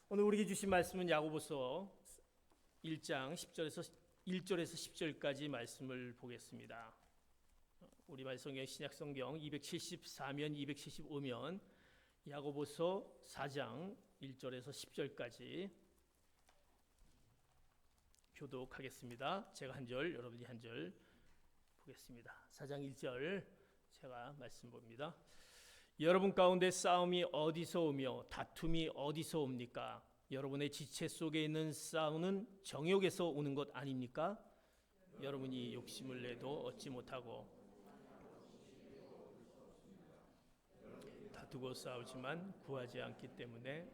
오늘 우리에게 주신 말씀은 야고보서 1장 1절에서 10절까지 말씀을 보겠습니다. 우리 말성경 신약성경 274면 275면 야고보서 4장 1절에서 10절까지 교독하겠습니다. 제가 한 절, 여러분이 한 절 보겠습니다. 4장 1절 제가 말씀 봅니다. 여러분 가운데 싸움이 어디서 오며 다툼이 어디서 옵니까? 여러분의 지체 속에 있는 싸움은 정욕에서 오는 것 아닙니까? 여러분이 욕심을 내도 얻지 못하고 다투고 싸우지만 구하지 않기 때문에,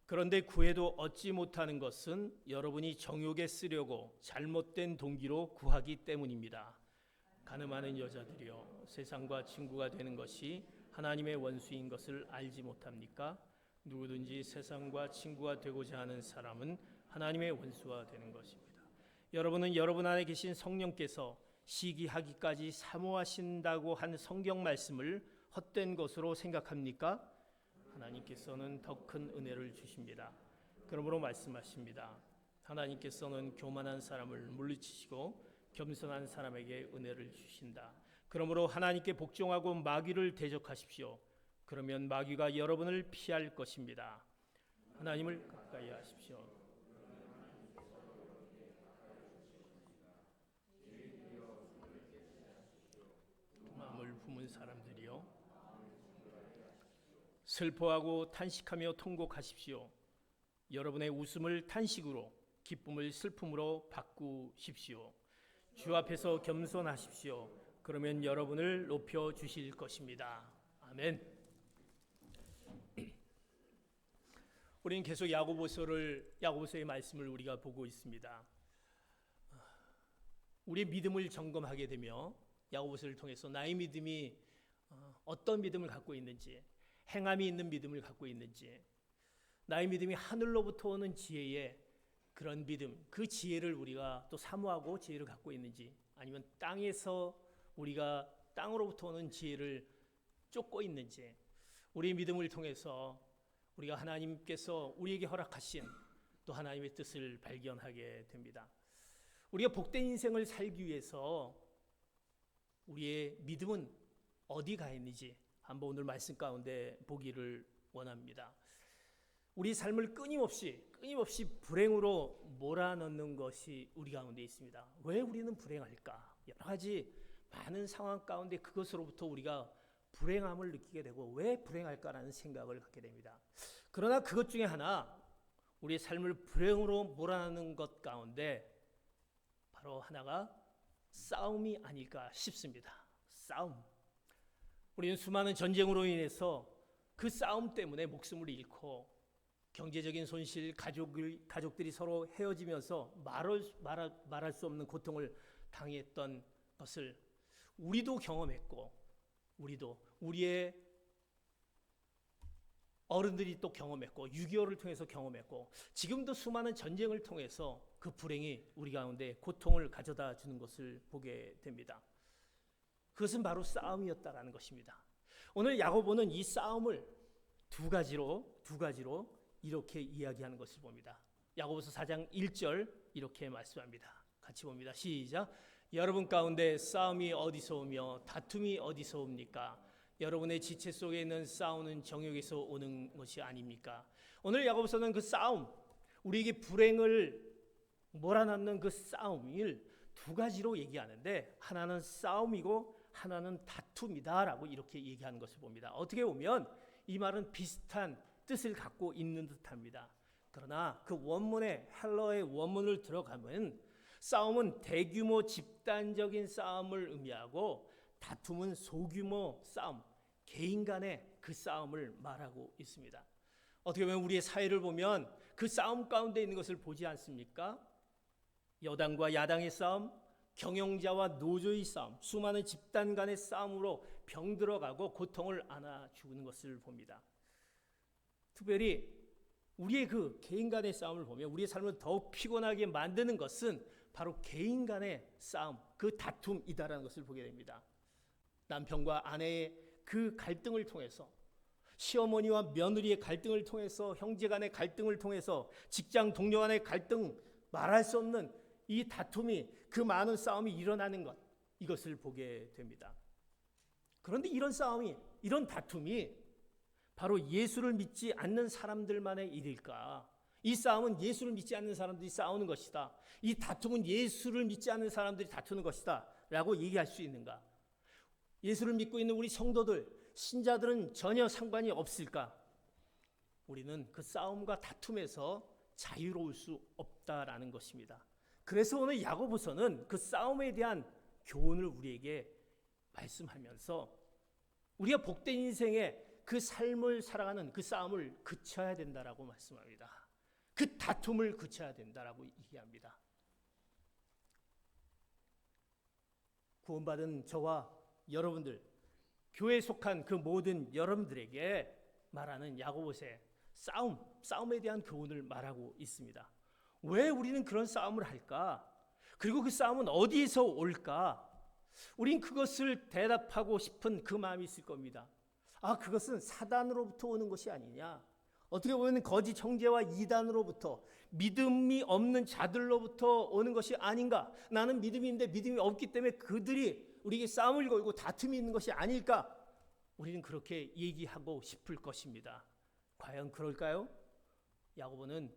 그런데 구해도 얻지 못하는 것은 여러분이 정욕에 쓰려고 잘못된 동기로 구하기 때문입니다. 가늠하는 여자들이여, 세상과 친구가 되는 것이 하나님의 원수인 것을 알지 못합니까? 누구든지 세상과 친구가 되고자 하는 사람은 하나님의 원수가 되는 것입니다. 여러분은 여러분 안에 계신 성령께서 시기하기까지 사모하신다고 한 성경 말씀을 헛된 것으로 생각합니까? 하나님께서는 더 큰 은혜를 주십니다. 그러므로 말씀하십니다. 하나님께서는 교만한 사람을 물리치시고 겸손한 사람에게 은혜를 주신다. 그러므로 하나님께 복종하고 마귀를 대적하십시오. 그러면 마귀가 여러분을 피할 것입니다. 하나님을 가까이 하십시오. 마음을 품은 사람들이여, 슬퍼하고 탄식하며 통곡하십시오. 여러분의 웃음을 탄식으로, 기쁨을 슬픔으로 바꾸십시오. 주 앞에서 겸손하십시오. 그러면 여러분을 높여 주실 것입니다. 아멘. 우리는 계속 야고보서의 말씀을 우리가 보고 있습니다. 우리의 믿음을 점검하게 되며 야고보서를 통해서 나의 믿음이 어떤 믿음을 갖고 있는지, 행함이 있는 믿음을 갖고 있는지, 나의 믿음이 하늘로부터 오는 지혜의 그런 믿음, 그 지혜를 우리가 또 사모하고 지혜를 갖고 있는지, 아니면 땅에서 우리가 땅으로부터 오는 지혜를 쫓고 있는지, 우리의 믿음을 통해서 우리가 하나님께서 우리에게 허락하신 또 하나님의 뜻을 발견하게 됩니다. 우리가 복된 인생을 살기 위해서 우리의 믿음은 어디 가 있는지 한번 오늘 말씀 가운데 보기를 원합니다. 우리 삶을 끊임없이 불행으로 몰아넣는 것이 우리 가운데 있습니다. 왜 우리는 불행할까? 여러 가지 많은 상황 가운데 그것으로부터 우리가 불행함을 느끼게 되고 왜 불행할까라는 생각을 갖게 됩니다. 그러나 그것 중에 하나, 우리의 삶을 불행으로 몰아넣는 것 가운데 바로 하나가 싸움이 아닐까 싶습니다. 싸움. 우리는 수많은 전쟁으로 인해서 그 싸움 때문에 목숨을 잃고 경제적인 손실, 가족들이 서로 헤어지면서 말할 수 없는 고통을 당했던 것을 우리도 경험했고, 우리의 어른들이 또 경험했고, 6.25를 통해서 경험했고, 지금도 수많은 전쟁을 통해서 그 불행이 우리 가운데 고통을 가져다 주는 것을 보게 됩니다. 그것은 바로 싸움이었다라는 것입니다. 오늘 야고보는 이 싸움을 두 가지로 이렇게 이야기하는 것을 봅니다. 야고보서 4장 1절 이렇게 말씀합니다. 같이 봅니다. 시작. 여러분 가운데 싸움이 어디서 오며 다툼이 어디서 옵니까? 여러분의 지체 속에 있는 싸움은 정욕에서 오는 것이 아닙니까? 오늘 야고보서는 그 싸움, 우리에게 불행을 몰아넣는 그 싸움을 두 가지로 얘기하는데, 하나는 싸움이고 하나는 다툼이다라고 이렇게 얘기하는 것을 봅니다. 어떻게 보면 이 말은 비슷한 뜻을 갖고 있는 듯합니다. 그러나 그 원문의 헬러의 원문을 들어가면 싸움은 대규모 집단적인 싸움을 의미하고 다툼은 소규모 싸움, 개인 간의 그 싸움을 말하고 있습니다. 어떻게 보면 우리의 사회를 보면 그 싸움 가운데 있는 것을 보지 않습니까? 여당과 야당의 싸움, 경영자와 노조의 싸움, 수많은 집단 간의 싸움으로 병들어가고 고통을 안아주는 것을 봅니다. 특별히 우리의 그 개인 간의 싸움을 보면 우리의 삶을 더욱 피곤하게 만드는 것은 바로 개인 간의 싸움, 그 다툼이다라는 것을 보게 됩니다. 남편과 아내의 그 갈등을 통해서 시어머니와 며느리의 갈등을 통해서, 형제 간의 갈등을 통해서, 직장 동료 간의 갈등, 말할 수 없는 이 다툼이, 그 많은 싸움이 일어나는 것, 이것을 보게 됩니다. 그런데 이런 싸움이, 이런 다툼이 바로 예수를 믿지 않는 사람들만의 일일까? 이 싸움은 예수를 믿지 않는 사람들이 싸우는 것이다. 이 다툼은 예수를 믿지 않는 사람들이 다투는 것이다 라고 얘기할 수 있는가? 예수를 믿고 있는 우리 성도들, 신자들은 전혀 상관이 없을까? 우리는 그 싸움과 다툼에서 자유로울 수 없다라는 것입니다. 그래서 오늘 야고보서는 그 싸움에 대한 교훈을 우리에게 말씀하면서 우리가 복된 인생의 그 삶을 살아가는 그 싸움을 그쳐야 된다라고 말씀합니다. 그 다툼을 그쳐야 된다라고 얘기합니다. 구원받은 저와 여러분들, 교회에 속한 그 모든 여러분들에게 말하는 야고보서의 싸움에 대한 교훈을 말하고 있습니다. 왜 우리는 그런 싸움을 할까? 그리고 그 싸움은 어디에서 올까? 우린 그것을 대답하고 싶은 그 마음이 있을 겁니다. 그것은 사단으로부터 오는 것이 아니냐? 어떻게 보면 거짓 형제와 이단으로부터, 믿음이 없는 자들로부터 오는 것이 아닌가? 나는 믿음이 있는데 믿음이 없기 때문에 그들이 우리에게 싸움을 걸고 다툼이 있는 것이 아닐까? 우리는 그렇게 얘기하고 싶을 것입니다. 과연 그럴까요? 야고보는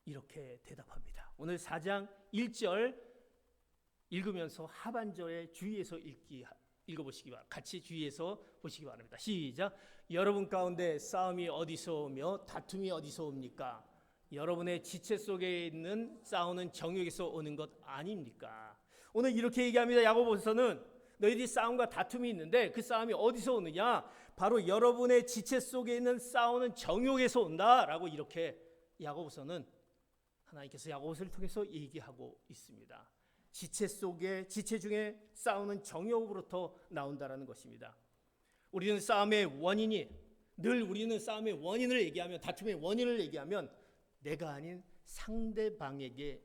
이렇게 대답합니다. 오늘 4장 1절 읽으면서 하반절에 주의해서 읽어보시기 바랍니다. 같이 주의해서 보시기 바랍니다. 시작. 여러분 가운데 싸움이 어디서 오며 다툼이 어디서 옵니까? 여러분의 지체 속에 있는 싸우는 정욕에서 오는 것 아닙니까? 오늘 이렇게 얘기합니다. 야고보서는 너희들이 싸움과 다툼이 있는데 그 싸움이 어디서 오느냐? 바로 여러분의 지체 속에 있는 싸우는 정욕에서 온다라고 이렇게 야고보서는 하나님께서 야고보서를 통해서 얘기하고 있습니다. 지체 중에 싸우는 정욕으로부터 나온다라는 것입니다. 우리는 싸움의 원인을 얘기하면, 다툼의 원인을 얘기하면 내가 아닌 상대방에게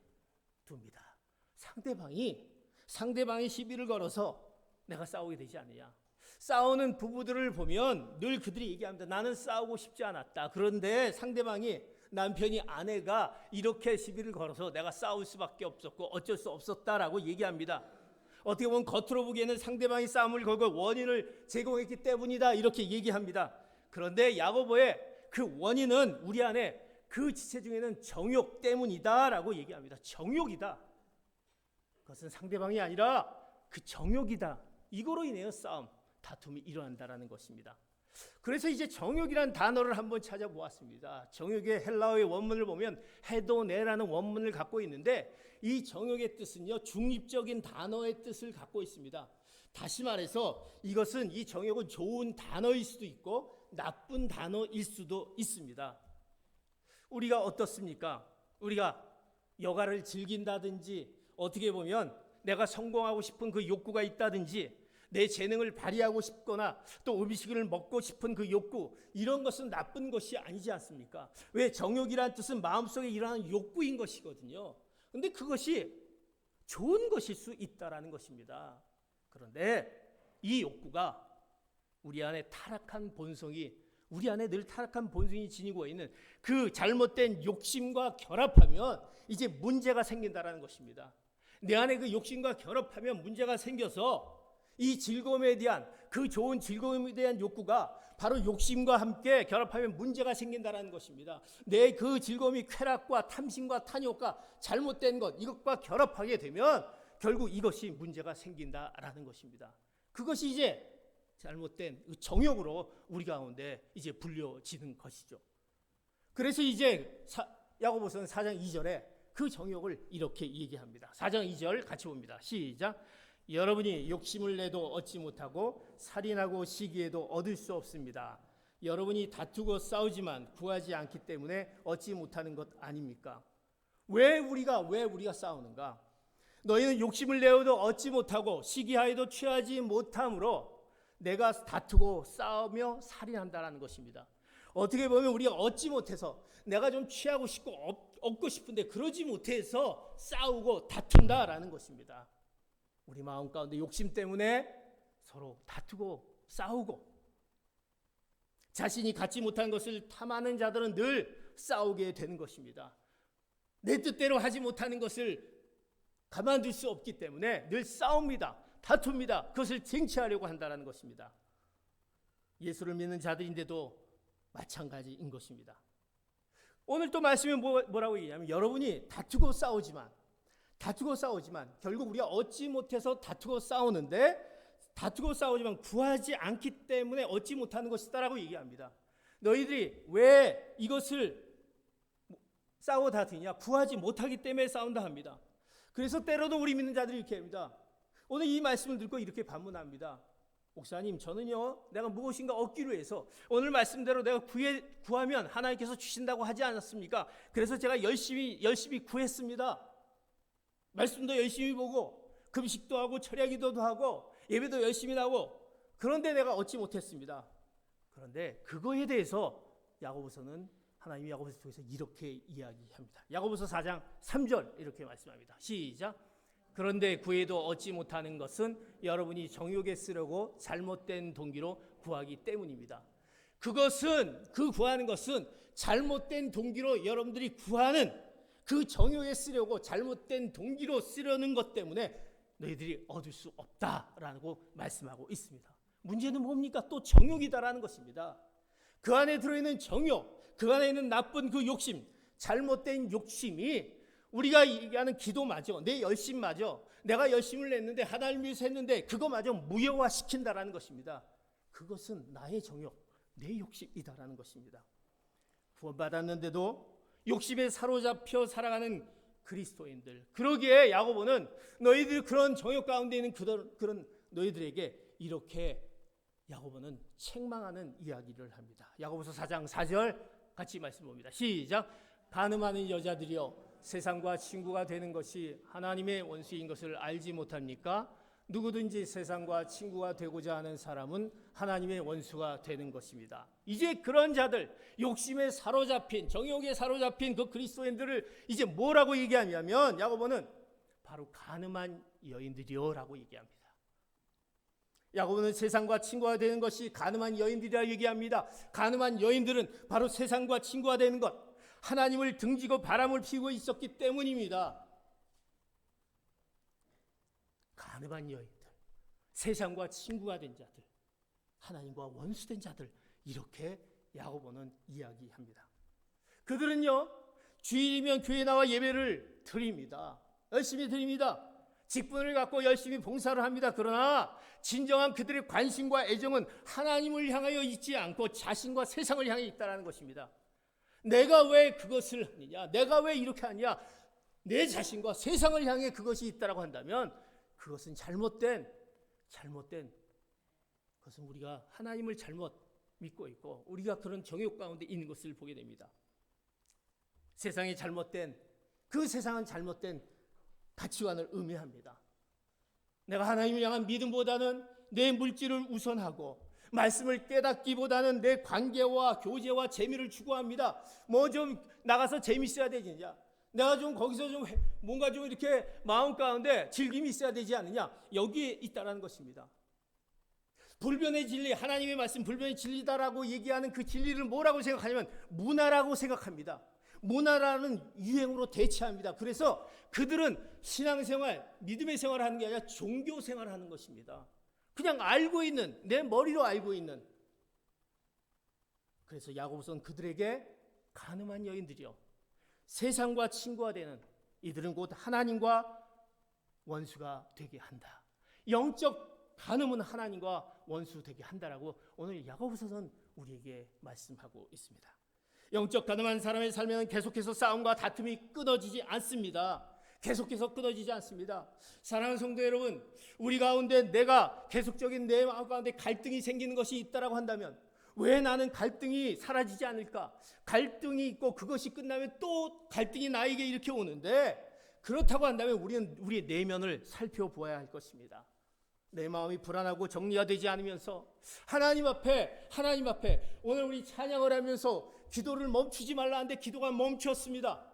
둡니다. 상대방이 시비를 걸어서 내가 싸우게 되지 않느냐. 싸우는 부부들을 보면 늘 그들이 얘기합니다. 나는 싸우고 싶지 않았다. 그런데 상대방이, 남편이, 아내가 이렇게 시비를 걸어서 내가 싸울 수밖에 없었고 어쩔 수 없었다라고 얘기합니다. 어떻게 보면 겉으로 보기에는 상대방이 싸움을 걸고 원인을 제공했기 때문이다 이렇게 얘기합니다. 그런데 야고보의 그 원인은 우리 안에 그 지체 중에는 정욕 때문이다라고 얘기합니다. 정욕이다. 그것은 상대방이 아니라 그 정욕이다. 이거로 인해서 다툼이 일어난다라는 것입니다. 그래서 이제 정욕이란 단어를 한번 찾아보았습니다. 정욕의 헬라어의 원문을 보면 헤도네라는 원문을 갖고 있는데 이 정욕의 뜻은요, 중립적인 단어의 뜻을 갖고 있습니다. 다시 말해서 이것은, 이 정욕은 좋은 단어일 수도 있고 나쁜 단어일 수도 있습니다. 우리가 어떻습니까? 우리가 여가를 즐긴다든지, 어떻게 보면 내가 성공하고 싶은 그 욕구가 있다든지, 내 재능을 발휘하고 싶거나 또 음식을 먹고 싶은 그 욕구, 이런 것은 나쁜 것이 아니지 않습니까? 왜? 정욕이라는 뜻은 마음속에 일어나는 욕구인 것이거든요. 그런데 그것이 좋은 것일 수 있다라는 것입니다. 그런데 이 욕구가 우리 안에 늘 타락한 본성이 지니고 있는 그 잘못된 욕심과 결합하면 이제 문제가 생긴다라는 것입니다. 내 안에 그 욕심과 결합하면 문제가 생겨서 이 즐거움에 대한, 그 좋은 즐거움에 대한 욕구가 바로 욕심과 함께 결합하면 문제가 생긴다는 것입니다. 내 그 즐거움이 쾌락과 탐심과 탐욕과 잘못된 것, 이것과 결합하게 되면 결국 이것이 문제가 생긴다라는 것입니다. 그것이 이제 잘못된 정욕으로 우리 가운데 이제 불려지는 것이죠. 그래서 이제 야고보서는 4장 2절에 그 정욕을 이렇게 얘기합니다. 4장 2절 같이 봅니다. 시작. 여러분이 욕심을 내도 얻지 못하고 살인하고 시기에도 얻을 수 없습니다. 여러분이 다투고 싸우지만 구하지 않기 때문에 얻지 못하는 것 아닙니까? 왜 우리가 싸우는가? 너희는 욕심을 내어도 얻지 못하고 시기하여도 취하지 못함으로 내가 다투고 싸우며 살인한다라는 것입니다. 어떻게 보면 우리가 얻지 못해서, 내가 좀 취하고 싶고 얻고 싶은데 그러지 못해서 싸우고 다툰다라는 것입니다. 우리 마음 가운데 욕심 때문에 서로 다투고 싸우고, 자신이 갖지 못한 것을 탐하는 자들은 늘 싸우게 되는 것입니다. 내 뜻대로 하지 못하는 것을 가만둘 수 없기 때문에 늘 싸웁니다. 다툽니다. 그것을 쟁취하려고 한다는 것입니다. 예수를 믿는 자들인데도 마찬가지인 것입니다. 오늘 또 말씀에 뭐라고 얘기하면 여러분이 다투고 싸우지만 결국 우리가 얻지 못해서 다투고 싸우지만 구하지 않기 때문에 얻지 못하는 것이다라고 얘기합니다. 너희들이 왜 이것을 싸워 다투냐? 구하지 못하기 때문에 싸운다 합니다. 그래서 때로도 우리 믿는 자들이 이렇게 합니다. 오늘 이 말씀을 듣고 이렇게 반문합니다. 목사님, 저는요 내가 무엇인가 얻기로 해서 오늘 말씀대로 내가 구하면 하나님께서 주신다고 하지 않았습니까? 그래서 제가 열심히 구했습니다. 말씀도 열심히 보고 금식도 하고 철야 기도도 하고 예배도 열심히 하고, 그런데 내가 얻지 못했습니다. 그런데 그거에 대해서 야고보서는 하나님이 야고보서 통해서 이렇게 이야기합니다. 야고보서 4장 3절 이렇게 말씀합니다. 시작. 그런데 구해도 얻지 못하는 것은 여러분이 정욕에 쓰려고 잘못된 동기로 구하기 때문입니다. 그 구하는 것은 잘못된 동기로 여러분들이 구하는 그 정욕에 쓰려고 잘못된 동기로 쓰려는 것 때문에 너희들이 얻을 수 없다라고 말씀하고 있습니다. 문제는 뭡니까? 또 정욕이다라는 것입니다. 그 안에 들어있는 정욕, 그 안에 있는 나쁜 그 욕심, 잘못된 욕심이 우리가 얘기하는 기도마저, 내 열심마저, 내가 열심을 냈는데 하나님 위해서 했는데 그거마저 무효화시킨다라는 것입니다. 그것은 나의 정욕, 내 욕심이다라는 것입니다. 구원받았는데도 욕심에 사로잡혀 살아가는 그리스도인들, 그러기에 야고보는 너희들 그런 정욕 가운데 있는 그런 너희들에게 이렇게 야고보는 책망하는 이야기를 합니다. 야고보서 4장 4절 같이 말씀 봅니다. 시작. 간음하는 여자들이여 세상과 친구가 되는 것이 하나님의 원수인 것을 알지 못합니까? 누구든지 세상과 친구가 되고자 하는 사람은 하나님의 원수가 되는 것입니다. 이제 그런 자들, 욕심에 사로잡힌, 정욕에 사로잡힌 그 그리스도인들을 이제 뭐라고 얘기하냐면 야고보는 바로 간음한 여인들이요라고 얘기합니다. 야고보는 세상과 친구가 되는 것이 간음한 여인들이라 얘기합니다. 간음한 여인들은 바로 세상과 친구가 되는 것, 하나님을 등지고 바람을 피우고 있었기 때문입니다. 간음한 여인들, 세상과 친구가 된 자들, 하나님과 원수된 자들, 이렇게 야고보는 이야기합니다. 그들은요 주일이면 교회에 나와 예배를 드립니다. 열심히 드립니다. 직분을 갖고 열심히 봉사를 합니다. 그러나 진정한 그들의 관심과 애정은 하나님을 향하여 있지 않고 자신과 세상을 향해 있다는 것입니다. 내가 왜 그것을 하느냐, 내가 왜 이렇게 하냐, 내 자신과 세상을 향해 그것이 있다라고 한다면 그것은 잘못된 그것은 우리가 하나님을 잘못 믿고 있고 우리가 그런 정욕 가운데 있는 것을 보게 됩니다. 세상이 잘못된, 그 세상은 잘못된 가치관을 의미합니다. 내가 하나님을 향한 믿음보다는 내 물질을 우선하고 말씀을 깨닫기보다는 내 관계와 교제와 재미를 추구합니다. 뭐 좀 나가서 재미있어야 되느냐, 내가 좀 거기서 좀 뭔가 좀 이렇게 마음 가운데 즐김이 있어야 되지 않느냐, 여기에 있다라는 것입니다. 불변의 진리, 하나님의 말씀 불변의 진리다라고 얘기하는 그 진리를 뭐라고 생각하냐면 문화라고 생각합니다. 문화라는 유행으로 대체합니다. 그래서 그들은 신앙생활, 믿음의 생활을 하는 게 아니라 종교생활을 하는 것입니다. 그냥 알고 있는, 내 머리로 알고 있는. 그래서 야고보서는 그들에게 간음한 여인들이요, 세상과 친구가 되는 이들은 곧 하나님과 원수가 되게 한다. 영적 간음은 하나님과 원수 되게 한다라고 오늘 야고보서는 우리에게 말씀하고 있습니다. 영적 간음한 사람의 삶에는 계속해서 싸움과 다툼이 끊어지지 않습니다. 계속해서 끊어지지 않습니다. 사랑하는 성도 여러분, 우리 가운데 내가 계속적인 내 마음 가운데 갈등이 생기는 것이 있다라고 한다면 왜 나는 갈등이 사라지지 않을까? 갈등이 있고 그것이 끝나면 또 갈등이 나에게 이렇게 오는데, 그렇다고 한다면 우리는 우리의 내면을 살펴보아야 할 것입니다. 내 마음이 불안하고 정리가 되지 않으면서 하나님 앞에 오늘 우리 찬양을 하면서 기도를 멈추지 말라 하는데 기도가 멈췄습니다.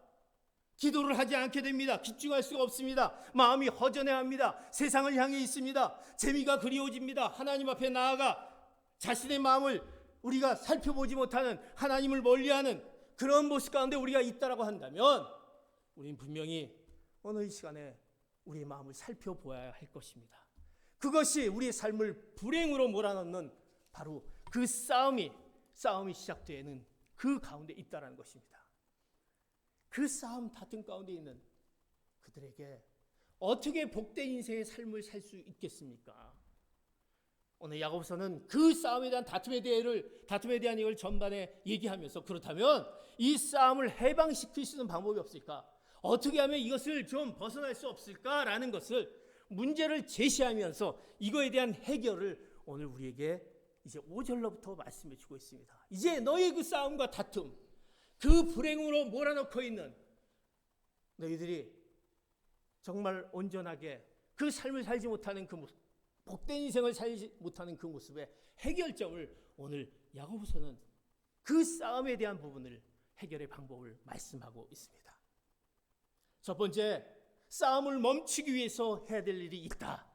기도를 하지 않게 됩니다. 집중할 수가 없습니다. 마음이 허전해합니다. 세상을 향해 있습니다. 재미가 그리워집니다. 하나님 앞에 나아가 자신의 마음을 우리가 살펴보지 못하는 하나님을 멀리하는 그런 모습 가운데 우리가 있다라고 한다면 우리는 분명히 어느 시간에 우리의 마음을 살펴보아야 할 것입니다. 그것이 우리의 삶을 불행으로 몰아넣는 바로 그 싸움이 시작되는 그 가운데 있다라는 것입니다. 그 싸움 다툼 가운데 있는 그들에게 어떻게 복된 인생의 삶을 살 수 있겠습니까? 오늘 야고보서는 그 싸움에 대한 다툼에 대한 이걸 전반에 얘기하면서 그렇다면 이 싸움을 해방시킬 수 있는 방법이 없을까? 어떻게 하면 이것을 좀 벗어날 수 없을까라는 것을 문제를 제시하면서 이거에 대한 해결을 오늘 우리에게 이제 5절로부터 말씀해 주고 있습니다. 이제 너의 그 싸움과 다툼, 그 불행으로 몰아넣고 있는 너희들이 정말 온전하게 그 삶을 살지 못하는 그 모습, 복된 인생을 살지 못하는 그 모습의 해결점을 오늘 야고보서는 그 싸움에 대한 부분을 해결의 방법을 말씀하고 있습니다. 첫 번째, 싸움을 멈추기 위해서 해야 될 일이 있다.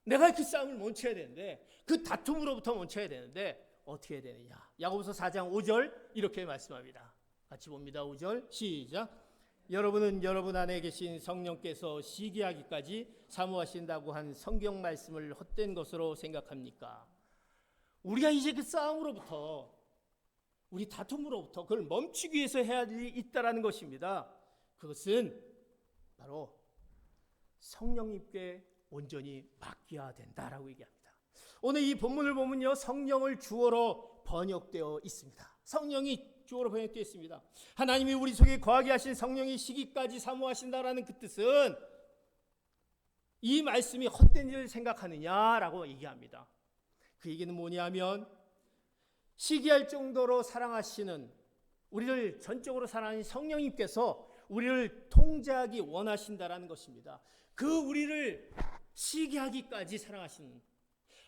내가 그 싸움을 멈춰야 되는데, 그 다툼으로부터 멈춰야 되는데 어떻게 해야 되느냐? 야고보서 4장 5절 이렇게 말씀합니다. 같이 봅니다. 5절 시작. 여러분은 여러분 안에 계신 성령께서 시기하기까지 사모하신다고 한 성경 말씀을 헛된 것으로 생각합니까? 우리가 이제 그 싸움으로부터, 우리 다툼으로부터 그걸 멈추기 위해서 해야 할 일이 있다라는 것입니다. 그것은 바로 성령님께 온전히 맡겨야 된다라고 얘기합니다. 오늘 이 본문을 보면요, 성령을 주어로 번역되어 있습니다. 성령이 주어로 번역되어 있습니다. 하나님이 우리 속에 거하게 하신 성령이 시기까지 사모하신다라는 그 뜻은 이 말씀이 헛된 일을 생각하느냐라고 얘기합니다. 그 얘기는 뭐냐면 시기할 정도로 사랑하시는, 우리를 전적으로 사랑하는 성령님께서 우리를 통제하기 원하신다라는 것입니다. 그 우리를 시기하기까지 사랑하시는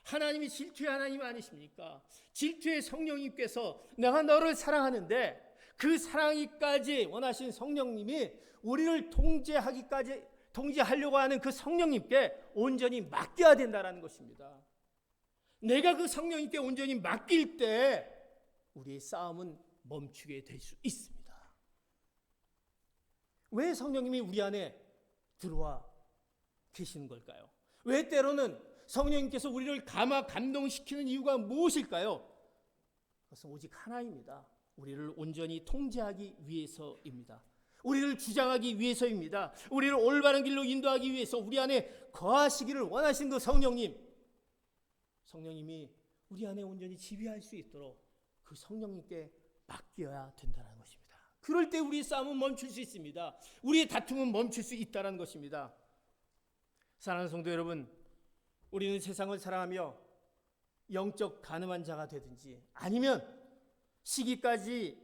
하나님이 질투의 하나님 아니십니까? 질투의 성령님께서 내가 너를 사랑하는데 그 사랑이까지 원하신 성령님이 우리를 통제하려고 하는 그 성령님께 온전히 맡겨야 된다는 것입니다. 내가 그 성령님께 온전히 맡길 때 우리의 싸움은 멈추게 될 수 있습니다. 왜 성령님이 우리 안에 들어와 계시는 걸까요? 왜 때로는 성령님께서 우리를 감동시키는 이유가 무엇일까요? 그것은 오직 하나입니다. 우리를 온전히 통제하기 위해서입니다. 우리를 주장하기 위해서입니다. 우리를 올바른 길로 인도하기 위해서 우리 안에 거하시기를 원하신 그 성령님이 우리 안에 온전히 지배할 수 있도록 그 성령님께 맡겨야 된다는 것입니다. 그럴 때 우리의 싸움은 멈출 수 있습니다. 우리의 다툼은 멈출 수 있다는 것입니다. 사랑하는 성도 여러분, 우리는 세상을 사랑하며 영적 가늠한 자가 되든지 아니면 시기까지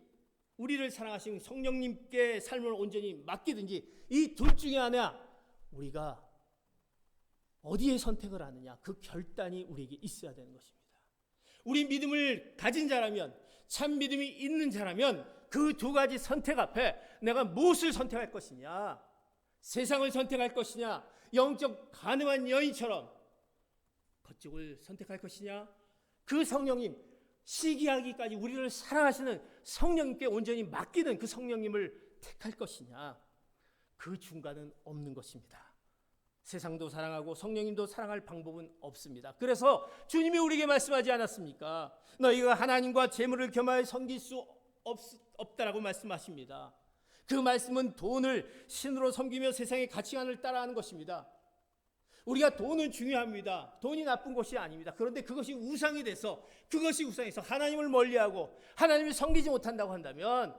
우리를 사랑하신 성령님께 삶을 온전히 맡기든지 이 둘 중에 하나 우리가 어디에 선택을 하느냐, 그 결단이 우리에게 있어야 되는 것입니다. 우리 믿음을 가진 자라면, 참 믿음이 있는 자라면 그 두 가지 선택 앞에 내가 무엇을 선택할 것이냐, 세상을 선택할 것이냐, 영적 가늠한 여인처럼 그쪽을 선택할 것이냐, 그 성령님, 시기하기까지 우리를 사랑하시는 성령님께 온전히 맡기는 그 성령님을 택할 것이냐, 그 중간은 없는 것입니다. 세상도 사랑하고 성령님도 사랑할 방법은 없습니다. 그래서 주님이 우리에게 말씀하지 않았습니까? 너희가 하나님과 재물을 겸하여 섬길 수 없다라고 말씀하십니다. 그 말씀은 돈을 신으로 섬기며 세상의 가치관을 따라하는 것입니다. 우리가 돈은 중요합니다. 돈이 나쁜 것이 아닙니다. 그런데 그것이 우상이 돼서 하나님을 멀리하고 하나님을 섬기지 못한다고 한다면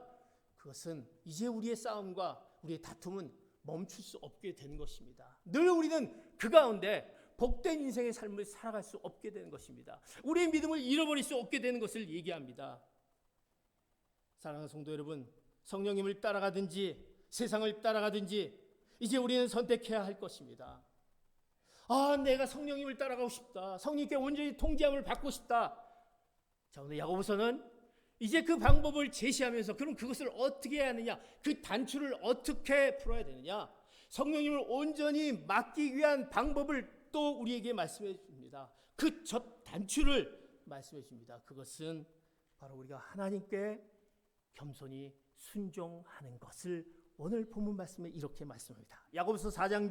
그것은 이제 우리의 싸움과 우리의 다툼은 멈출 수 없게 되는 것입니다. 늘 우리는 그 가운데 복된 인생의 삶을 살아갈 수 없게 되는 것입니다. 우리의 믿음을 잃어버릴 수 없게 되는 것을 얘기합니다. 사랑하는 성도 여러분, 성령님을 따라가든지 세상을 따라가든지 이제 우리는 선택해야 할 것입니다. 내가 성령님을 따라가고 싶다. 성령님께 온전히 통제함을 받고 싶다. 자, 오늘 야고보서는 이제 그 방법을 제시하면서 그럼 그것을 어떻게 해야 하느냐, 그 단추를 어떻게 풀어야 되느냐, 성령님을 온전히 맡기기 위한 방법을 또 우리에게 말씀해 줍니다. 그 첫 단추를 말씀해 줍니다. 그것은 바로 우리가 하나님께 겸손히 순종하는 것을 오늘 본문 말씀에 이렇게 말씀합니다. 야고보서 4장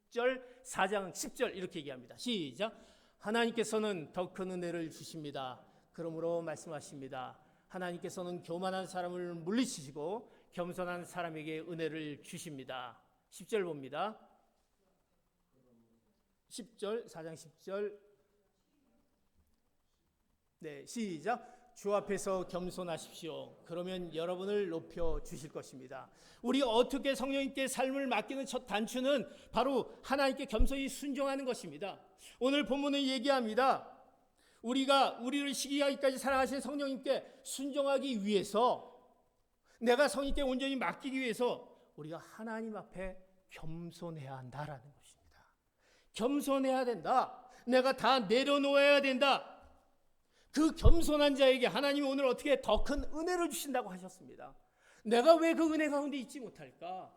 6절, 4장 10절 이렇게 얘기합니다. 시작. 하나님께서는 더 큰 은혜를 주십니다. 그러므로 말씀하십니다. 하나님께서는 교만한 사람을 물리치시고 겸손한 사람에게 은혜를 주십니다. 10절 봅니다. 10절, 4장 10절. 네, 시작. 주 앞에서 겸손하십시오. 그러면 여러분을 높여 주실 것입니다. 우리가 어떻게 성령님께 삶을 맡기는 첫 단추는 바로 하나님께 겸손히 순종하는 것입니다. 오늘 본문은 얘기합니다. 우리를 시기하기까지 사랑하신 성령님께 순종하기 위해서, 내가 성령님께 온전히 맡기기 위해서 우리가 하나님 앞에 겸손해야 한다라는 것입니다. 겸손해야 된다. 내가 다 내려놓아야 된다. 그 겸손한 자에게 하나님이 오늘 어떻게 더 큰 은혜를 주신다고 하셨습니다. 내가 왜 그 은혜 가운데 있지 못할까?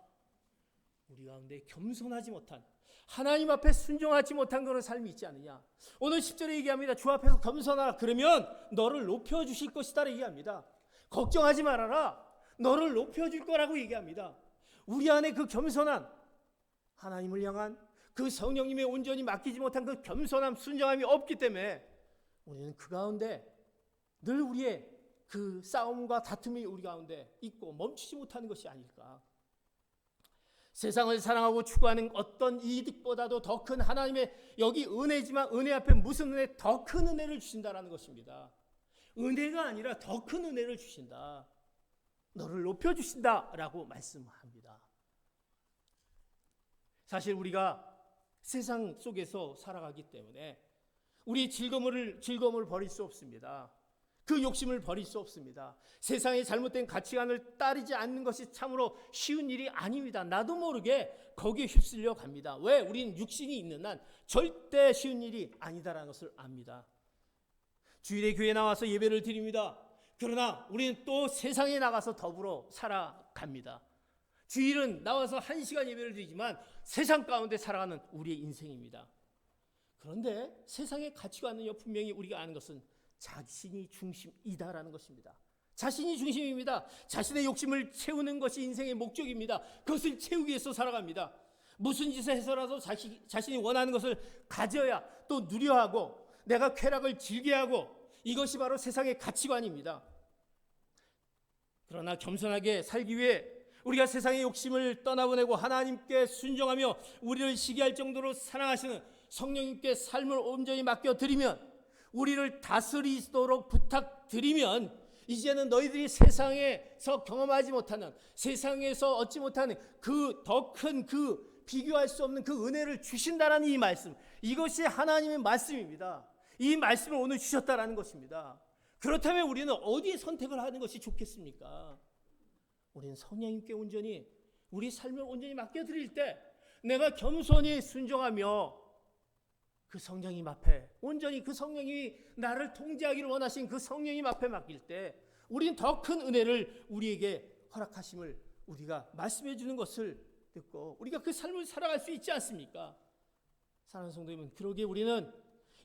우리 가운데 겸손하지 못한, 하나님 앞에 순종하지 못한 그런 삶이 있지 않느냐. 오늘 10절에 얘기합니다. 주 앞에서 겸손하라. 그러면 너를 높여주실 것이다 얘기합니다. 걱정하지 말아라. 너를 높여줄 거라고 얘기합니다. 우리 안에 그 겸손한, 하나님을 향한 그 성령님의 온전히 맡기지 못한 그 겸손함, 순종함이 없기 때문에 우리는 그 가운데 늘 우리의 그 싸움과 다툼이 우리 가운데 있고 멈추지 못하는 것이 아닐까. 세상을 사랑하고 추구하는 어떤 이득보다도 더 큰 하나님의, 여기 은혜지만 은혜 앞에 무슨 은혜, 더 큰 은혜를 주신다라는 것입니다. 은혜가 아니라 더 큰 은혜를 주신다. 너를 높여주신다라고 말씀합니다. 사실 우리가 세상 속에서 살아가기 때문에 우리의 즐거움을 버릴 수 없습니다. 그 욕심을 버릴 수 없습니다. 세상의 잘못된 가치관을 따르지 않는 것이 참으로 쉬운 일이 아닙니다. 나도 모르게 거기에 휩쓸려 갑니다. 왜? 우리는 육신이 있는 한 절대 쉬운 일이 아니다라는 것을 압니다. 주일에 교회에 나와서 예배를 드립니다. 그러나 우리는 또 세상에 나가서 더불어 살아갑니다. 주일은 나와서 1시간 예배를 드리지만 세상 가운데 살아가는 우리의 인생입니다. 그런데 세상의 가치관은요, 분명히 우리가 아는 것은 자신이 중심이다라는 것입니다. 자신이 중심입니다. 자신의 욕심을 채우는 것이 인생의 목적입니다. 그것을 채우기 위해서 살아갑니다. 무슨 짓을 해서라도 자신이 원하는 것을 가져야 또 누려하고 내가 쾌락을 즐겨하고, 이것이 바로 세상의 가치관입니다. 그러나 겸손하게 살기 위해 우리가 세상의 욕심을 떠나보내고 하나님께 순종하며 우리를 시기할 정도로 사랑하시는 성령님께 삶을 온전히 맡겨드리면, 우리를 다스리도록 부탁드리면, 이제는 너희들이 세상에서 경험하지 못하는, 세상에서 얻지 못하는 그 더 큰 그 비교할 수 없는 그 은혜를 주신다라는 이 말씀, 이것이 하나님의 말씀입니다. 이 말씀을 오늘 주셨다라는 것입니다. 그렇다면 우리는 어디에 선택을 하는 것이 좋겠습니까? 우리는 성령님께 온전히 우리 삶을 온전히 맡겨드릴 때, 내가 겸손히 순종하며 그 성령님 앞에 온전히, 그 성령이 나를 통제하기를 원하신 그 성령님 앞에 맡길 때 우리는 더 큰 은혜를 우리에게 허락하심을 우리가 말씀해 주는 것을 듣고 우리가 그 삶을 살아갈 수 있지 않습니까? 사랑하는 성도 여러분, 그러기에 우리는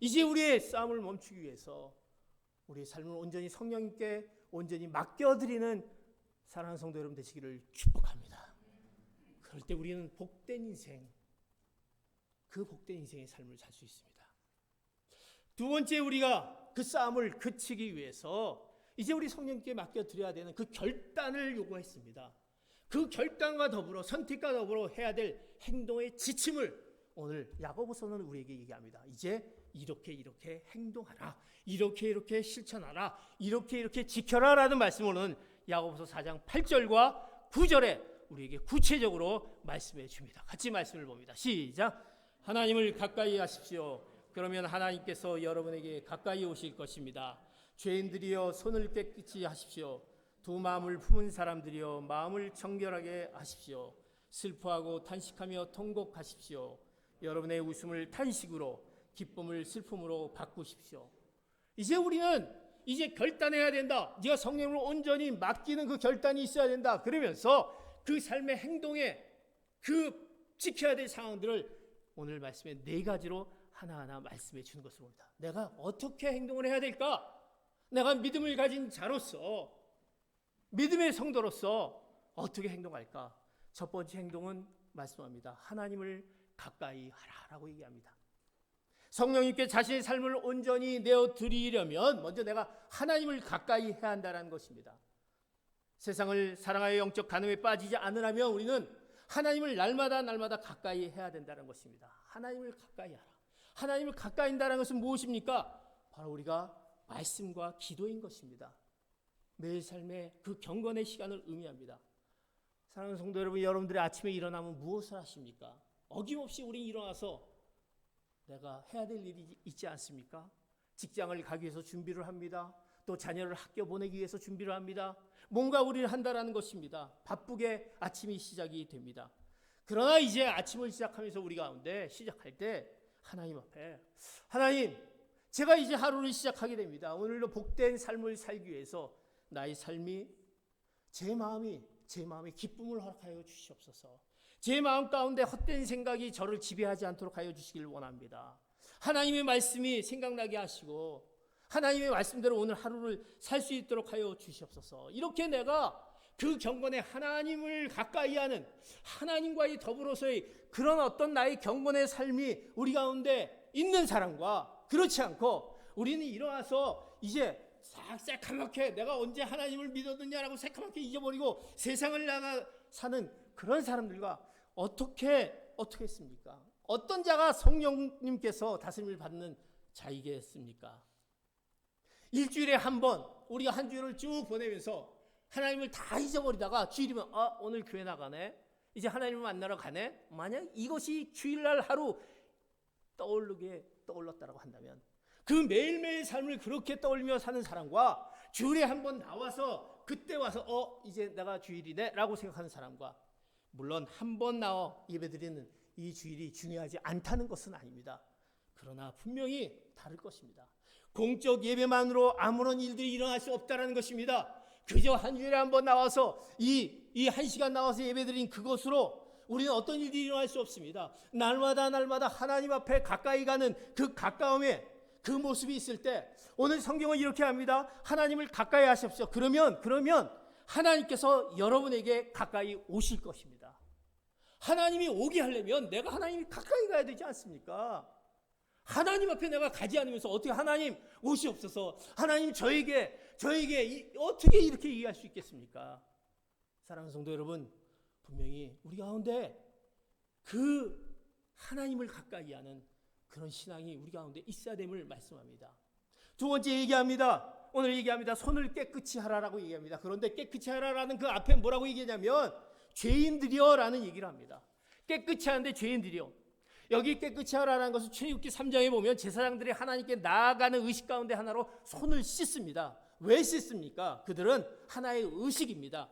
이제 우리의 싸움을 멈추기 위해서 우리의 삶을 온전히 성령님께 온전히 맡겨드리는 사랑하는 성도 여러분 되시기를 축복합니다. 그럴 때 우리는 복된 인생, 그 복된 인생의 삶을 살 수 있습니다. 두 번째, 우리가 그 싸움을 그치기 위해서 이제 우리 성령님께 맡겨드려야 되는 그 결단을 요구했습니다. 그 결단과 더불어, 선택과 더불어 해야 될 행동의 지침을 오늘 야고보서는 우리에게 얘기합니다. 이제 이렇게 행동하라, 이렇게 실천하라, 이렇게 지켜라 라는 말씀으로는 야고보서 4장 8절과 9절에 우리에게 구체적으로 말씀해 줍니다. 같이 말씀을 봅니다. 시작. 하나님을 가까이 하십시오. 그러면 하나님께서 여러분에게 가까이 오실 것입니다. 죄인들이여 손을 깨끗이 하십시오. 두 마음을 품은 사람들이여 마음을 정결하게 하십시오. 슬퍼하고 탄식하며 통곡하십시오. 여러분의 웃음을 탄식으로, 기쁨을 슬픔으로 바꾸십시오. 이제 우리는 이제 결단해야 된다. 네가 성령을 온전히 맡기는 그 결단이 있어야 된다. 그러면서 그 삶의 행동에 그 지켜야 될 상황들을 오늘 말씀에 4가지로 하나하나 말씀해 주는 것을 봅니다. 내가 어떻게 행동을 해야 될까? 내가 믿음을 가진 자로서, 믿음의 성도로서 어떻게 행동할까? 첫 번째 행동은 말씀합니다. 하나님을 가까이 하라라고 얘기합니다. 성령님께 자신의 삶을 온전히 내어드리려면 먼저 내가 하나님을 가까이 해야 한다는 것입니다. 세상을 사랑하여 영적 간음에 빠지지 않으려면 우리는 하나님을 날마다 가까이 해야 된다는 것입니다. 하나님을 가까이 하라. 하나님을 가까이 한다는 것은 무엇입니까? 바로 우리가 말씀과 기도인 것입니다. 매일 삶의 그 경건의 시간을 의미합니다. 사랑하는 성도 여러분, 여러분들이 아침에 일어나면 무엇을 하십니까? 어김없이 우리 일어나서 내가 해야 될 일이 있지 않습니까? 직장을 가기 위해서 준비를 합니다. 또 자녀를 학교 보내기 위해서 준비를 합니다. 뭔가 우리를 한다라는 것입니다. 바쁘게 아침이 시작이 됩니다. 그러나 이제 아침을 시작하면서 우리 가운데 시작할 때 하나님 앞에, 하나님, 제가 이제 하루를 시작하게 됩니다. 오늘도 복된 삶을 살기 위해서 나의 삶이, 제 마음이 기쁨을 허락하여 주시옵소서. 제 마음 가운데 헛된 생각이 저를 지배하지 않도록 하여 주시길 원합니다. 하나님의 말씀이 생각나게 하시고 하나님의 말씀대로 오늘 하루를 살 수 있도록 하여 주시옵소서. 이렇게 내가 그 경건의 하나님을 가까이 하는, 하나님과의 더불어서의 그런 어떤 나의 경건의 삶이 우리 가운데 있는 사람과, 그렇지 않고 우리는 일어나서 이제 새카맣게 내가 언제 하나님을 믿었느냐라고 새카맣게 잊어버리고 세상을 나가 사는 그런 사람들과 어떻게 했습니까? 어떤 자가 성령님께서 다스림을 받는 자이겠습니까? 일주일에 한 번 우리가 한 주일을 쭉 보내면서 하나님을 다 잊어버리다가 주일이면 오늘 교회 나가네, 이제 하나님을 만나러 가네. 만약 이것이 주일날 하루 떠올랐다고 한다면 그 매일매일 삶을 그렇게 떠올리며 사는 사람과 주일에 한 번 나와서 그때 와서 이제 내가 주일이네 라고 생각하는 사람과, 물론 한 번 나와 예배드리는 이 주일이 중요하지 않다는 것은 아닙니다. 그러나 분명히 다를 것입니다. 공적 예배만으로 아무런 일들이 일어날 수 없다는 것입니다. 그저 한 주일에 한 번 나와서 이 한 시간 나와서 예배드린 그것으로 우리는 어떤 일들이 일어날 수 없습니다. 날마다 하나님 앞에 가까이 가는 그 가까움에 그 모습이 있을 때 오늘 성경은 이렇게 합니다. 하나님을 가까이 하십시오. 그러면 하나님께서 여러분에게 가까이 오실 것입니다. 하나님이 오게 하려면 내가 하나님이 가까이 가야 되지 않습니까? 하나님 앞에 내가 가지 않으면서 어떻게 하나님 오시옵소서, 하나님 저에게 어떻게 이렇게 얘기할 수 있겠습니까? 사랑하는 성도 여러분, 분명히 우리 가운데 그 하나님을 가까이 하는 그런 신앙이 우리 가운데 있어야 됨을 말씀합니다. 두 번째 얘기합니다. 오늘 얘기합니다. 손을 깨끗이 하라라고 얘기합니다. 그런데 깨끗이 하라라는 그 앞에 뭐라고 얘기하냐면 죄인들이여 라는 얘기를 합니다. 깨끗이 하는데 죄인들이여. 여기 깨끗이 하라는 것은 출애굽기 3장에 보면 제사장들이 하나님께 나아가는 의식 가운데 하나로 손을 씻습니다. 왜 씻습니까? 그들은 하나의 의식입니다.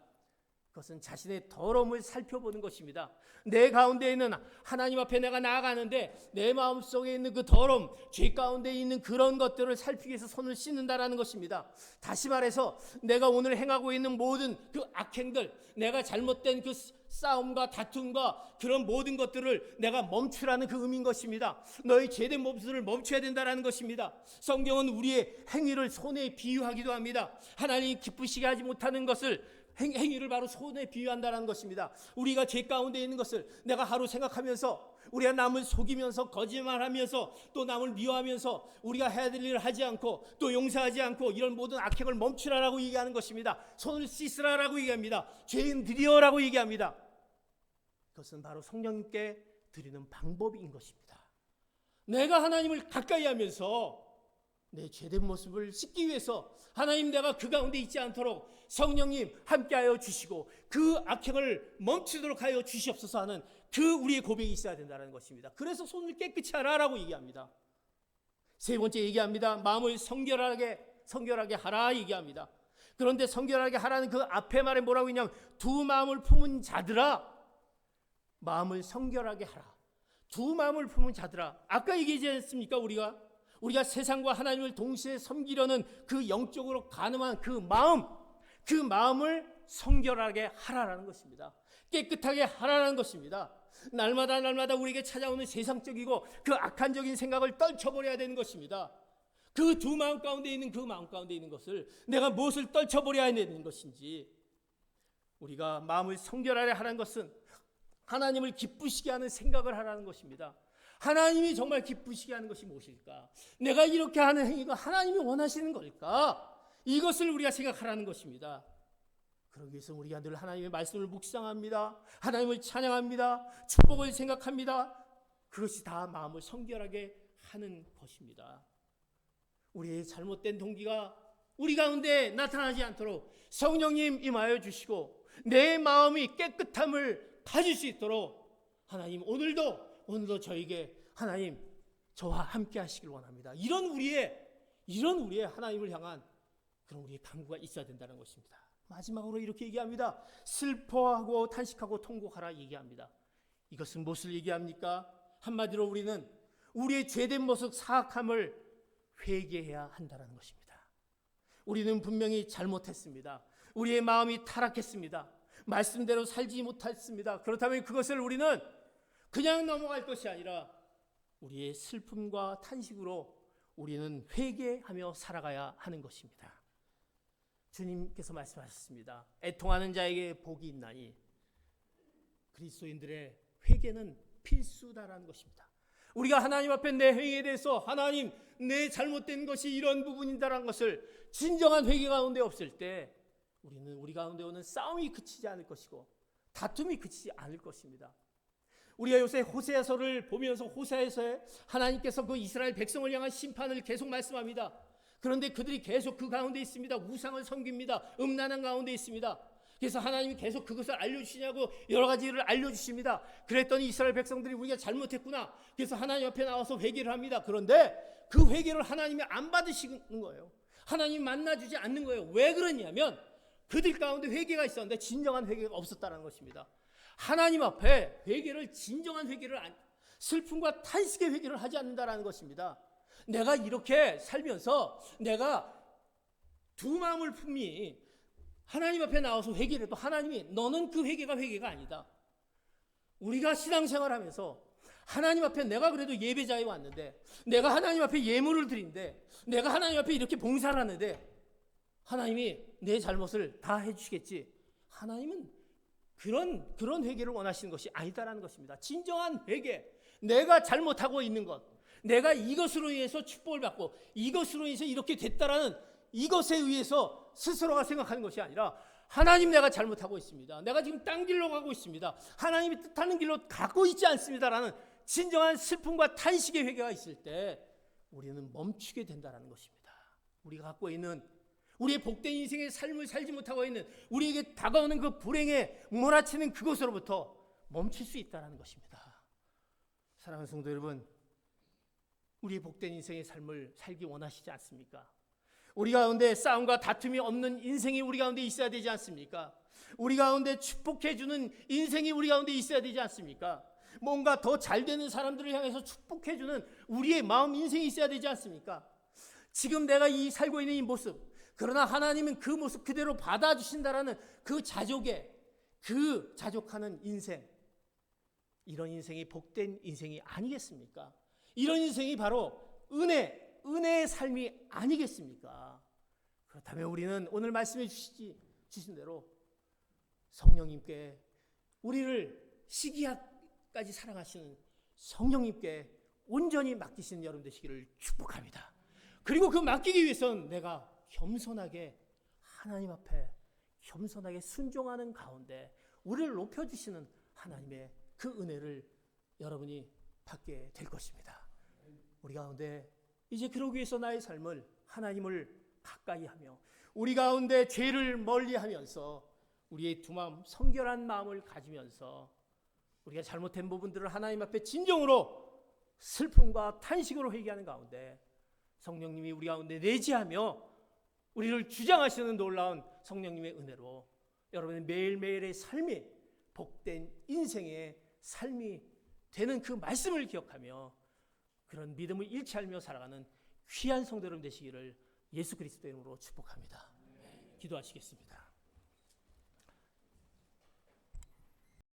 그것은 자신의 더러움을 살펴보는 것입니다. 내 가운데 있는 하나님 앞에 내가 나아가는데 내 마음속에 있는 그 더러움, 죄 가운데 있는 그런 것들을 살피기 위해서 손을 씻는다라는 것입니다. 다시 말해서 내가 오늘 행하고 있는 모든 그 악행들, 내가 잘못된 그 싸움과 다툼과 그런 모든 것들을 내가 멈추라는 그 의미인 것입니다. 너의 죄된 모습을 멈춰야 된다는 것입니다. 성경은 우리의 행위를 손에 비유하기도 합니다. 하나님이 기쁘시게 하지 못하는 것을 행위를 바로 손에 비유한다는 것입니다. 우리가 죄 가운데 있는 것을 내가 하루 생각하면서 우리가 남을 속이면서 거짓말하면서 또 남을 미워하면서 우리가 해야 될 일을 하지 않고 또 용서하지 않고 이런 모든 악행을 멈추라라고 얘기하는 것입니다. 손을 씻으라라고 얘기합니다. 죄인들이여라고 얘기합니다. 그것은 바로 성령님께 드리는 방법인 것입니다. 내가 하나님을 가까이 하면서 내 죄된 모습을 씻기 위해서 하나님, 내가 그 가운데 있지 않도록 성령님 함께하여 주시고 그 악행을 멈추도록 하여 주시옵소서 하는 그 우리의 고백이 있어야 된다는 것입니다. 그래서 손을 깨끗이 하라라고 얘기합니다. 세 번째 얘기합니다. 마음을 성결하게 하라 얘기합니다. 그런데 성결하게 하라는 그 앞에 말에 뭐라고 있냐면 두 마음을 품은 자들아, 마음을 성결하게 하라. 두 마음을 품은 자들아. 아까 얘기하지 않습니까? 우리가 세상과 하나님을 동시에 섬기려는 그 영적으로 가늠한 그 마음을 성결하게 하라라는 것입니다. 깨끗하게 하라라는 것입니다. 날마다 우리에게 찾아오는 세상적이고 그 악한적인 생각을 떨쳐버려야 되는 것입니다. 그 두 마음 가운데 있는 그 마음 가운데 있는 것을 내가 무엇을 떨쳐버려야 되는 것인지, 우리가 마음을 성결하게 하라는 것은 하나님을 기쁘시게 하는 생각을 하라는 것입니다. 하나님이 정말 기쁘시게 하는 것이 무엇일까? 내가 이렇게 하는 행위가 하나님이 원하시는 걸까? 이것을 우리가 생각하라는 것입니다. 그러기 위해서 우리가 늘 하나님의 말씀을 묵상합니다. 하나님을 찬양합니다. 축복을 생각합니다. 그것이 다 마음을 성결하게 하는 것입니다. 우리의 잘못된 동기가 우리 가운데 나타나지 않도록 성령님 임하여 주시고 내 마음이 깨끗함을 가질 수 있도록 하나님 오늘도 저에게 하나님 저와 함께 하시길 원합니다. 이런 우리의 하나님을 향한 그런 우리의 간구가 있어야 된다는 것입니다. 마지막으로 이렇게 얘기합니다. 슬퍼하고 탄식하고 통곡하라 얘기합니다. 이것은 무엇을 얘기합니까? 한마디로 우리는 우리의 죄된 모습 사악함을 회개해야 한다는 것입니다. 우리는 분명히 잘못했습니다. 우리의 마음이 타락했습니다. 말씀대로 살지 못했습니다. 그렇다면 그것을 우리는 그냥 넘어갈 것이 아니라 우리의 슬픔과 탄식으로 우리는 회개하며 살아가야 하는 것입니다. 주님께서 말씀하셨습니다. 애통하는 자에게 복이 있나니. 그리스도인들의 회개는 필수다라는 것입니다. 우리가 하나님 앞에 내 행위에 대해서 하나님 내 잘못된 것이 이런 부분이다라는 것을 진정한 회개 가운데 없을 때 우리는 우리 가운데 오는 싸움이 그치지 않을 것이고 다툼이 그치지 않을 것입니다. 우리가 요새 호세아서를 보면서 호세아서에 하나님께서 그 이스라엘 백성을 향한 심판을 계속 말씀합니다. 그런데 그들이 계속 그 가운데 있습니다. 우상을 섬깁니다. 음란한 가운데 있습니다. 그래서 하나님이 계속 그것을 알려주시냐고 여러 가지를 알려주십니다. 그랬더니 이스라엘 백성들이 우리가 잘못했구나. 그래서 하나님 앞에 나와서 회개를 합니다. 그런데 그 회개를 하나님이 안 받으시는 거예요. 하나님이 만나주지 않는 거예요. 왜 그러냐면 그들 가운데 회개가 있었는데 진정한 회개가 없었다는 것입니다. 하나님 앞에 회개를 진정한 회개를 슬픔과 탄식의 회개를 하지 않는다라는 것입니다. 내가 이렇게 살면서 내가 두 마음을 품이 하나님 앞에 나와서 회개를 해도 하나님이 너는 그 회개가 아니다. 우리가 신앙생활하면서 하나님 앞에 내가 그래도 예배자에 왔는데 내가 하나님 앞에 예물을 드린데 내가 하나님 앞에 이렇게 봉사를 하는데 하나님이 내 잘못을 다 해주시겠지. 하나님은 그런 회개를 원하시는 것이 아니다라는 것입니다. 진정한 회개, 내가 잘못하고 있는 것, 내가 이것으로 인해서 축복을 받고 이것으로 인해서 이렇게 됐다라는 이것에 의해서 스스로가 생각하는 것이 아니라 하나님 내가 잘못하고 있습니다. 내가 지금 딴 길로 가고 있습니다. 하나님이 뜻하는 길로 가고 있지 않습니다라는 진정한 슬픔과 탄식의 회개가 있을 때 우리는 멈추게 된다는 것입니다. 우리가 갖고 있는 우리의 복된 인생의 삶을 살지 못하고 있는 우리에게 다가오는 그 불행에 몰아치는 그것으로부터 멈출 수 있다는 것입니다. 사랑하는 성도 여러분, 우리의 복된 인생의 삶을 살기 원하시지 않습니까? 우리 가운데 싸움과 다툼이 없는 인생이 우리 가운데 있어야 되지 않습니까? 우리 가운데 축복해주는 인생이 우리 가운데 있어야 되지 않습니까? 뭔가 더 잘되는 사람들을 향해서 축복해주는 우리의 마음 인생이 있어야 되지 않습니까? 지금 내가 살고 있는 이 모습, 그러나 하나님은 그 모습 그대로 받아주신다라는 그 자족하는 인생, 이런 인생이 복된 인생이 아니겠습니까? 이런 인생이 바로 은혜의 삶이 아니겠습니까? 그렇다면 우리는 오늘 말씀해 주신 대로 성령님께 우리를 시기하까지 사랑하시는 성령님께 온전히 맡기시는 여러분 되시기를 축복합니다. 그리고 그 맡기기 위해서는 내가 겸손하게 하나님 앞에 겸손하게 순종하는 가운데 우리를 높여주시는 하나님의 그 은혜를 여러분이 받게 될 것입니다. 우리 가운데 이제 그러기 위해서 나의 삶을 하나님을 가까이 하며 우리 가운데 죄를 멀리하면서 우리의 두 마음 성결한 마음을 가지면서 우리가 잘못된 부분들을 하나님 앞에 진정으로 슬픔과 탄식으로 회개하는 가운데 성령님이 우리 가운데 내재하며 우리를 주장하시는 놀라운 성령님의 은혜로 여러분의 매일매일의 삶이 복된 인생의 삶이 되는 그 말씀을 기억하며 그런 믿음을 잃지 않으며 살아가는 귀한 성도 여러분 되시기를 예수 그리스도의 이름으로 축복합니다. 기도하시겠습니다.